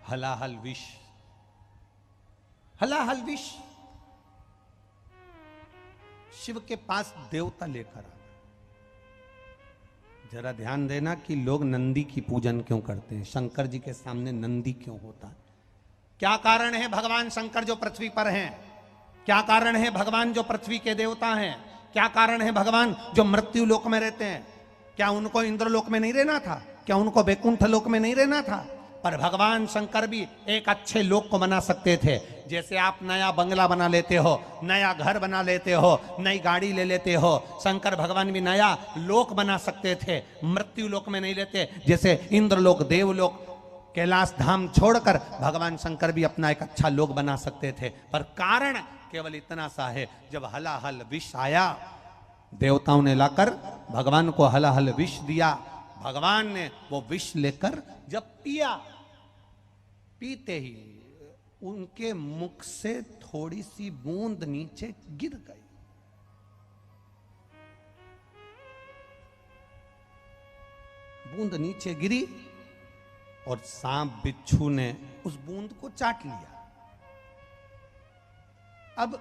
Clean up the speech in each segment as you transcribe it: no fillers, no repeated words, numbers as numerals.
हलाहल विष, हलाहल विष शिव के पास देवता लेकर आ। जरा ध्यान देना कि लोग नंदी की पूजन क्यों करते हैं, शंकर जी के सामने नंदी क्यों होता है, क्या कारण है। भगवान शंकर जो पृथ्वी पर हैं, क्या कारण है भगवान जो पृथ्वी के देवता हैं, क्या कारण है भगवान जो मृत्यु लोक में रहते हैं। क्या उनको इंद्रलोक में नहीं रहना था, क्या उनको वैकुंठ लोक में नहीं रहना था। पर भगवान शंकर भी एक अच्छे लोक को बना सकते थे। जैसे आप नया बंगला बना लेते हो, नया घर बना लेते हो, नई गाड़ी ले लेते हो, शंकर भगवान भी नया लोक बना सकते थे, मृत्यु लोक में नहीं लेते। जैसे इंद्रलोक, देवलोक, कैलाश धाम छोड़कर भगवान शंकर भी अपना एक अच्छा लोक बना सकते थे। पर कारण केवल इतना सा है, जब हलाहल विष आया, देवताओं ने लाकर भगवान को हलाहल विष दिया। भगवान ने वो विष लेकर जब पिया, पीते ही उनके मुख से थोड़ी सी बूंद नीचे गिर गई। बूंद नीचे गिरी और सांप बिच्छू ने उस बूंद को चाट लिया। अब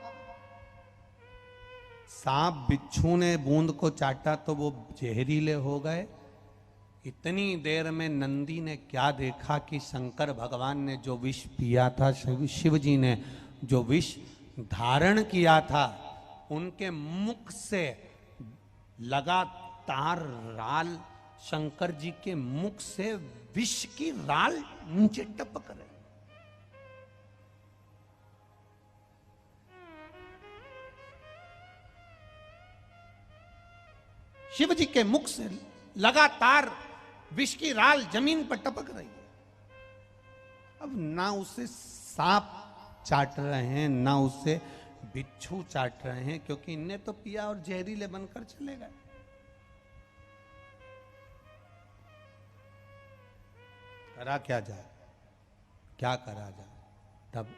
सांप बिच्छू ने बूंद को चाटा तो वो जहरीले हो गए। इतनी देर में नंदी ने क्या देखा कि शंकर भगवान ने जो विष पिया था, शिव जी ने जो विष धारण किया था, उनके मुख से लगातार राल, शंकर जी के मुख से विष की राल नीचे टपक रही। शिव जी के मुख से लगातार विष की राल जमीन पर टपक रही है। अब ना उसे सांप चाट रहे हैं, ना उसे बिच्छू चाट रहे हैं, क्योंकि इनने तो पिया और जहरीले बनकर चले गए। करा क्या जाए, क्या करा जाए। तब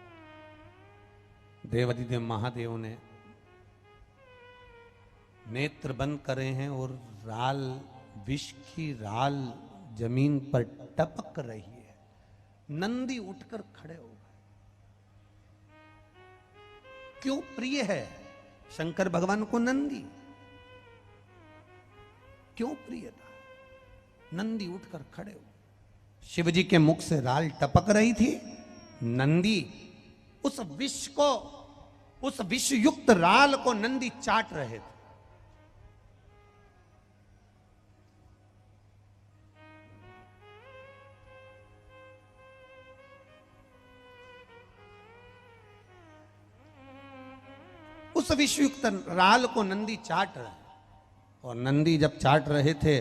देवाधिदेव महादेव ने नेत्र बंद करे हैं और राल, विष की राल जमीन पर टपक रही है। नंदी उठकर खड़े हो गए। क्यों प्रिय है शंकर भगवान को नंदी, क्यों प्रिय था। नंदी उठकर खड़े हो। शिव जी के मुख से राल टपक रही थी। नंदी उस विष को, उस विष युक्त राल को नंदी चाट रहे थे। उस विषयुक्त राल को नंदी चाट रहे, और नंदी जब चाट रहे थे,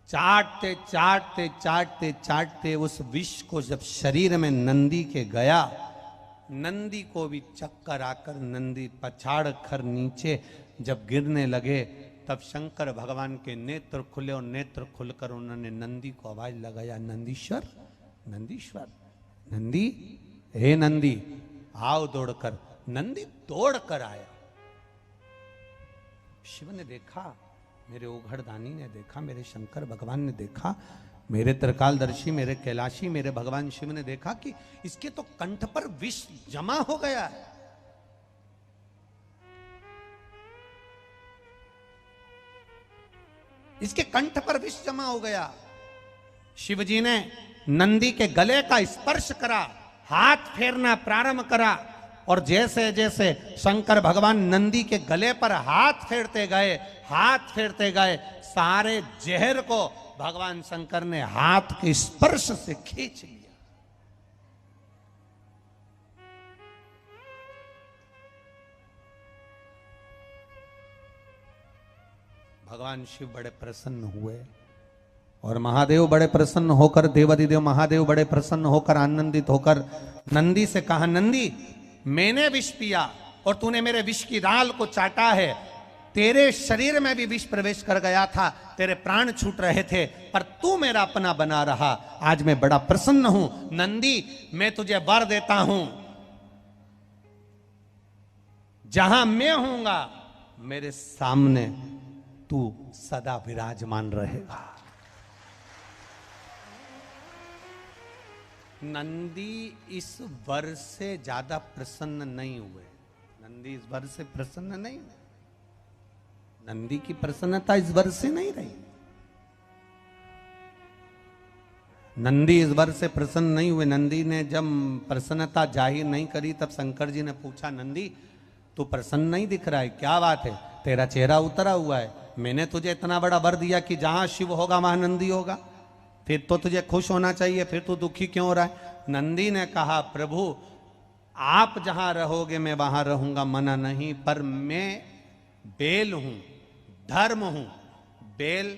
चाटते चाटते चाटते चाटते उस विष को जब शरीर में नंदी के गया, नंदी को भी चक्कर आकर नंदी पछाड़ कर नीचे जब गिरने लगे, तब शंकर भगवान के नेत्र खुले और नेत्र खुलकर उन्होंने नंदी को आवाज लगाया, नंदीश्वर, नंदीश्वर, नंदी, हे नंदी आओ दौड़कर। नंदी दौड़कर आया। शिव ने देखा, मेरे ओघड़दानी ने देखा, मेरे शंकर भगवान ने देखा, मेरे त्रिकालदर्शी, मेरे कैलाशी, मेरे भगवान शिव ने देखा कि इसके तो कंठ पर विष जमा हो गया है। इसके कंठ पर विष जमा हो गया। शिव जी ने नंदी के गले का स्पर्श करा, हाथ फेरना प्रारंभ करा, और जैसे जैसे शंकर भगवान नंदी के गले पर हाथ फेरते गए, हाथ फेरते गए, सारे जहर को भगवान शंकर ने हाथ के स्पर्श से खींच लिया। भगवान शिव बड़े प्रसन्न हुए और महादेव बड़े प्रसन्न होकर, देवाधिदेव महादेव बड़े प्रसन्न होकर, आनंदित होकर नंदी से कहा, नंदी मैंने विष पिया और तूने मेरे विष की राल को चाटा है। तेरे शरीर में भी विष प्रवेश कर गया था, तेरे प्राण छूट रहे थे, पर तू मेरा अपना बना रहा। आज मैं बड़ा प्रसन्न हूं। नंदी, मैं तुझे वर देता हूं, जहां मैं होऊंगा मेरे सामने तू सदा विराजमान रहेगा। नंदी इस वर से ज्यादा प्रसन्न नहीं हुए। नंदी इस वर से प्रसन्न नहीं हुए। नंदी की प्रसन्नता इस वर से नहीं रही। नंदी इस वर से प्रसन्न नहीं हुए। नंदी ने जब प्रसन्नता जाहिर नहीं करी तब शंकर जी ने पूछा, नंदी तू प्रसन्न नहीं दिख रहा है, क्या बात है? तेरा चेहरा उतरा हुआ है। मैंने तुझे इतना बड़ा वर दिया कि जहां शिव होगा वहां नंदी होगा, फिर तो तुझे खुश होना चाहिए, फिर तू दुखी क्यों हो रहा है? नंदी ने कहा, प्रभु आप जहां रहोगे मैं वहां रहूंगा, मना नहीं, पर मैं बेल हूं, धर्म हूं। बेल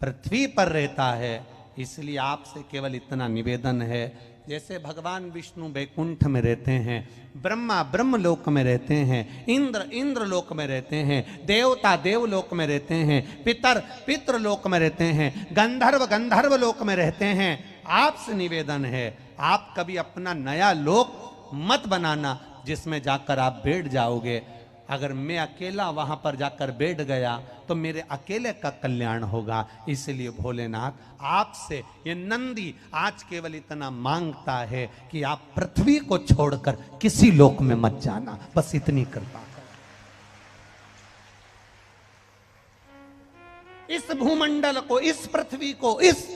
पृथ्वी पर रहता है, इसलिए आपसे केवल इतना निवेदन है, जैसे भगवान विष्णु वैकुंठ में रहते हैं, ब्रह्मा ब्रह्मलोक में रहते हैं, इंद्र इंद्रलोक में रहते हैं, देवता देवलोक में रहते हैं, पितर पितृलोक में रहते हैं, गंधर्व गंधर्व लोक में रहते हैं। आपसे निवेदन है, आप कभी अपना नया लोक मत बनाना जिसमें जाकर आप बैठ जाओगे। अगर मैं अकेला वहां पर जाकर बैठ गया तो मेरे अकेले का कल्याण होगा। इसलिए भोलेनाथ आपसे ये नंदी आज केवल इतना मांगता है कि आप पृथ्वी को छोड़कर किसी लोक में मत जाना, बस इतनी कृपा कर। इस भूमंडल को, इस पृथ्वी को, इस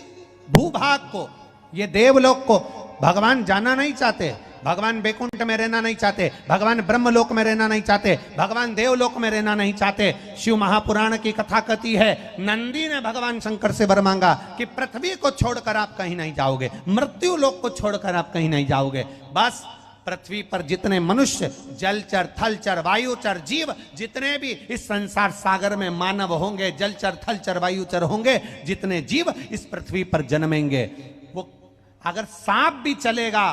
भूभाग को, ये देवलोक को भगवान जाना नहीं चाहते। भगवान वैकुंठ में रहना नहीं चाहते, भगवान ब्रह्मलोक में रहना नहीं चाहते, भगवान देवलोक में रहना नहीं चाहते। शिव महापुराण की कथा कहती है, नंदी ने भगवान शंकर से वर मांगा कि पृथ्वी को छोड़कर आप कहीं नहीं जाओगे, मृत्यु लोक को छोड़कर आप कहीं नहीं जाओगे। बस पृथ्वी पर जितने मनुष्य, जलचर थलचर वायुचर जीव, जितने भी इस संसार सागर में मानव होंगे, जलचर थलचर वायुचर होंगे, जितने जीव इस पृथ्वी पर जन्मेंगे, वो अगर सांप भी चलेगा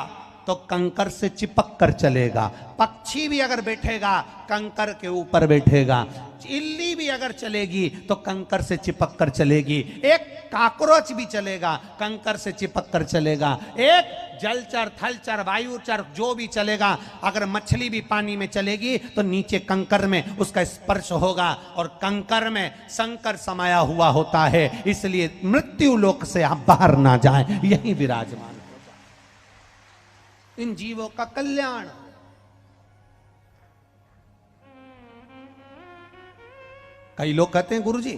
तो कंकर से चिपक कर चलेगा, पक्षी भी अगर बैठेगा कंकर के ऊपर बैठेगा, इल्ली भी अगर चलेगी तो कंकर से चिपक कर चलेगी, एक काकरोच भी चलेगा कंकर से चिपक कर चलेगा, एक जलचर थलचर वायुचर जो भी चलेगा, अगर मछली भी पानी में चलेगी तो नीचे कंकर में उसका स्पर्श होगा, और कंकर में शंकर समाया हुआ होता है। इसलिए मृत्यु लोक से आप बाहर ना जाएं, यही विराजमान इन जीवों का कल्याण। कई लोग कहते हैं, गुरुजी